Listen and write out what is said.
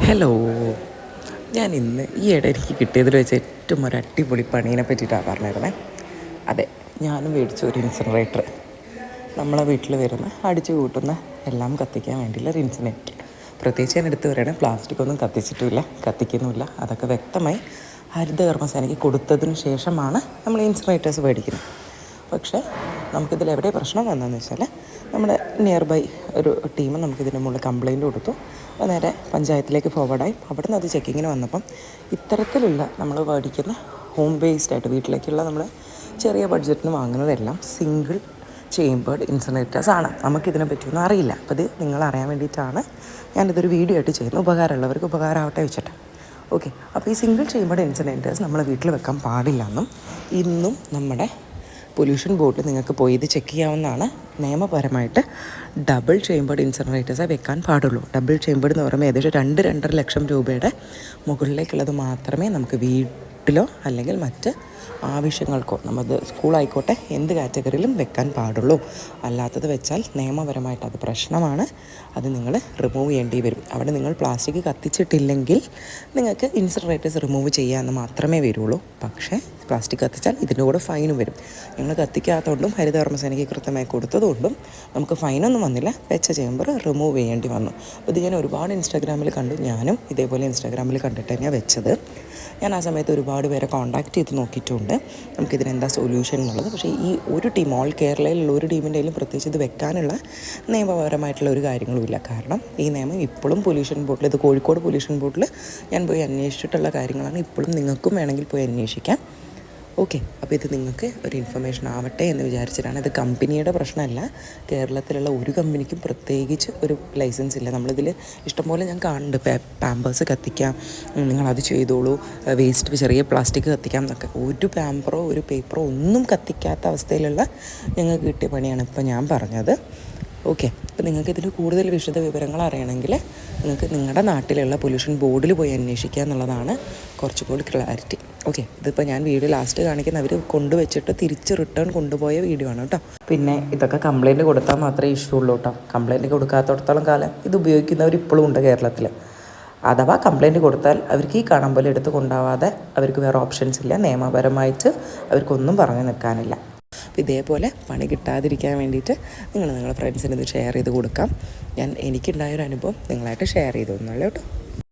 Hello, ഞാൻ ഇന്ന് ഈയിടെ എനിക്ക് കിട്ടിയതിൽ വെച്ച് ഏറ്റവും ഒരു അടിപൊളി പണീനെ പറ്റിയിട്ടാണ് പറഞ്ഞിരുന്നത്. അതെ, ഞാനും മേടിച്ച ഒരു ഇൻസിനറേറ്റർ. നമ്മളെ വീട്ടിൽ വരുന്ന അടിച്ചു കൂട്ടുന്ന എല്ലാം കത്തിക്കാൻ വേണ്ടിയുള്ള ഒരു ഇൻസിനറേറ്റർ. പ്രത്യേകിച്ച് ഞാൻ എടുത്ത് പറയുകയാണെങ്കിൽ പ്ലാസ്റ്റിക് ഒന്നും കത്തിച്ചിട്ടുമില്ല, കത്തിക്കുന്നുമില്ല. അതൊക്കെ വ്യക്തമായി ഹരിതകർമ്മസേനയ്ക്ക് കൊടുത്തതിന് ശേഷമാണ് നമ്മൾ ഇൻസിനറേറ്റേഴ്സ് മേടിക്കുന്നത്. പക്ഷേ നമുക്കിതിൽ എവിടെ പ്രശ്നം വന്നതെന്ന് വെച്ചാൽ, നമ്മുടെ നിയർ ബൈ ഒരു ടീം നമുക്കിതിൻ്റെ മുകളിൽ കംപ്ലയിൻറ്റ് കൊടുത്തു. നേരെ പഞ്ചായത്തിലേക്ക് ഫോർവേഡായി. അവിടെ നിന്ന് അത് ചെക്കിങ്ങിന് വന്നപ്പം ഇത്തരത്തിലുള്ള നമ്മൾ മേടിക്കുന്ന ഹോം ബേസ്ഡായിട്ട് വീട്ടിലേക്കുള്ള നമ്മൾ ചെറിയ ബഡ്ജറ്റിന് വാങ്ങുന്നതെല്ലാം സിംഗിൾ ചേമ്പേർഡ് ഇൻസിനറേറ്റേഴ്സ് ആണ്. നമുക്കിതിനെ പറ്റിയൊന്നും അറിയില്ല. അപ്പോൾ ഇത് നിങ്ങളറിയാൻ വേണ്ടിയിട്ടാണ് ഞാനിതൊരു വീഡിയോ ആയിട്ട് ചെയ്യുന്നത്. ഉപകാരമുള്ളവർക്ക് ഉപകാരമാവട്ടെ വെച്ചിട്ട്. ഓക്കെ, അപ്പോൾ ഈ സിംഗിൾ ചേമ്പേർഡ് ഇൻസിനറേറ്റേഴ്സ് നമ്മൾ വീട്ടിൽ വെക്കാൻ പാടില്ലെന്നും ഇന്നും നമ്മുടെ പൊല്യൂഷൻ ബോർഡിൽ നിങ്ങൾക്ക് പോയി ഇത് ചെക്ക് ചെയ്യാവുന്നതാണ്. നിയമപരമായിട്ട് ഡബിൾ ചേമ്പേർഡ് ഇൻസിനറേറ്റേഴ്സേ വെക്കാൻ പാടുള്ളൂ. ഡബിൾ ചേമ്പേർഡ് എന്ന് പറയുമ്പോൾ ഏകദേശം 2-2.5 ലക്ഷം രൂപയുടെ മുകളിലേക്കുള്ളത് മാത്രമേ നമുക്ക് വീട്ടിലോ അല്ലെങ്കിൽ മറ്റ് ആവശ്യങ്ങൾക്കോ, നമുക്ക് സ്കൂളായിക്കോട്ടെ എന്ത് കാറ്റഗറിയിലും വെക്കാൻ പാടുള്ളൂ. അല്ലാത്തത് വെച്ചാൽ നിയമപരമായിട്ട് അത് പ്രശ്നമാണ്. അത് നിങ്ങൾ റിമൂവ് ചെയ്യേണ്ടി വരും. അവിടെ നിങ്ങൾ പ്ലാസ്റ്റിക് കത്തിച്ചിട്ടില്ലെങ്കിൽ നിങ്ങൾക്ക് ഇൻസിനറേറ്റേഴ്സ് റിമൂവ് ചെയ്യാമെന്ന് മാത്രമേ വരുള്ളൂ. പക്ഷേ പ്ലാസ്റ്റിക് കത്തിച്ചാൽ ഇതിൻ്റെ കൂടെ ഫൈനും വരും. ഞങ്ങൾ കത്തിക്കാത്തതുകൊണ്ടും ഹരിതകർമ്മസേനയ്ക്ക് കൃത്യമായി കൊടുത്തതുകൊണ്ടും നമുക്ക് ഫൈനൊന്നും വന്നില്ല. വെച്ച ചേമ്പർ റിമൂവ് ചെയ്യേണ്ടി വന്നു. അപ്പോൾ ഇത് ഞാൻ ഒരുപാട് ഇൻസ്റ്റാഗ്രാമിൽ കണ്ടു. ഞാനും ഇതേപോലെ ഇൻസ്റ്റാഗ്രാമിൽ കണ്ടിട്ട് തന്നെയാണ് വെച്ചത്. ഞാൻ ആ സമയത്ത് ഒരുപാട് പേരെ കോൺടാക്റ്റ് ചെയ്ത് നോക്കിയിട്ടുണ്ട് നമുക്കിതിനെന്താ സൊല്യൂഷൻ എന്നുള്ളത്. പക്ഷേ ഈ ഒരു ടീം, ഓൾ കേരളയിലുള്ള ഒരു ടീമിൻ്റെ കയ്യിലും പ്രത്യേകിച്ച് ഇത് വെക്കാനുള്ള നിയമപരമായിട്ടുള്ള ഒരു കാര്യങ്ങളുമില്ല. കാരണം ഈ നിയമം ഇപ്പോഴും പൊല്യൂഷൻ ബോർഡിൽ, ഇത് കോഴിക്കോട് പൊല്യൂഷൻ ബോർഡിൽ ഞാൻ പോയി അന്വേഷിച്ചിട്ടുള്ള കാര്യങ്ങളാണ്. ഇപ്പോഴും നിങ്ങൾക്കും വേണമെങ്കിൽ പോയി അന്വേഷിക്കാം. ഓക്കെ, അപ്പോൾ ഇത് നിങ്ങൾക്ക് ഒരു ഇൻഫർമേഷൻ ആവട്ടെ എന്ന് വിചാരിച്ചിട്ടാണ്. ഇത് കമ്പനിയുടെ പ്രശ്നമല്ല. കേരളത്തിലുള്ള ഒരു കമ്പനിക്കും പ്രത്യേകിച്ച് ഒരു ലൈസൻസ് ഇല്ല. നമ്മളിതിൽ ഇഷ്ടംപോലെ ഞാൻ കാണുന്നുണ്ട്, പാമ്പേഴ്സ് കത്തിക്കാം, നിങ്ങളത് ചെയ്തോളൂ, വേസ്റ്റ് ചെറിയ പ്ലാസ്റ്റിക് കത്തിക്കാം എന്നൊക്കെ. ഒരു പാമ്പറോ ഒരു പേപ്പറോ ഒന്നും കത്തിക്കാത്ത അവസ്ഥയിലുള്ള ഞങ്ങൾക്ക് കിട്ടിയ പണിയാണ് ഇപ്പോൾ ഞാൻ പറഞ്ഞത്. ഓക്കെ, അപ്പോൾ നിങ്ങൾക്ക് ഇതിൽ കൂടുതൽ വിശദ വിവരങ്ങൾ അറിയണമെങ്കിൽ നിങ്ങൾക്ക് നിങ്ങളുടെ നാട്ടിലുള്ള പൊല്യൂഷൻ ബോർഡിൽ പോയി അന്വേഷിക്കുക എന്നുള്ളതാണ് കുറച്ചുകൂടി ക്ലാരിറ്റി. ഓക്കെ, ഇതിപ്പോൾ ഞാൻ വീഡിയോ ലാസ്റ്റ് കാണിക്കുന്ന അവർ കൊണ്ടുവച്ചിട്ട് തിരിച്ച് റിട്ടേൺ കൊണ്ടുപോയ വീഡിയോ ആണ് കേട്ടോ. പിന്നെ ഇതൊക്കെ കംപ്ലയിൻറ്റ് കൊടുത്താൽ മാത്രമേ ഇഷ്യൂ ഉള്ളൂ കേട്ടോ. കംപ്ലയിൻറ്റ് കൊടുക്കാത്തടത്തോളം കാലം ഇത് ഉപയോഗിക്കുന്നവർ ഇപ്പോഴും ഉണ്ട് കേരളത്തിൽ. അഥവാ കംപ്ലയിൻറ്റ് കൊടുത്താൽ അവർക്ക് ഈ കാണാൻ പോലെ എടുത്ത് കൊണ്ടുപോകാതെ അവർക്ക് വേറെ ഓപ്ഷൻസ് ഇല്ല. നിയമപരമായിട്ട് അവർക്കൊന്നും പറഞ്ഞു നിൽക്കാനില്ല. അപ്പോൾ ഇതേപോലെ പണി കിട്ടാതിരിക്കാൻ വേണ്ടിയിട്ട് നിങ്ങളുടെ ഫ്രണ്ട്സിന് ഇത് ഷെയർ ചെയ്ത് കൊടുക്കാം. എനിക്കുണ്ടായൊരു അനുഭവം നിങ്ങളായിട്ട് ഷെയർ ചെയ്തു തന്നല്ലോ കേട്ടോ.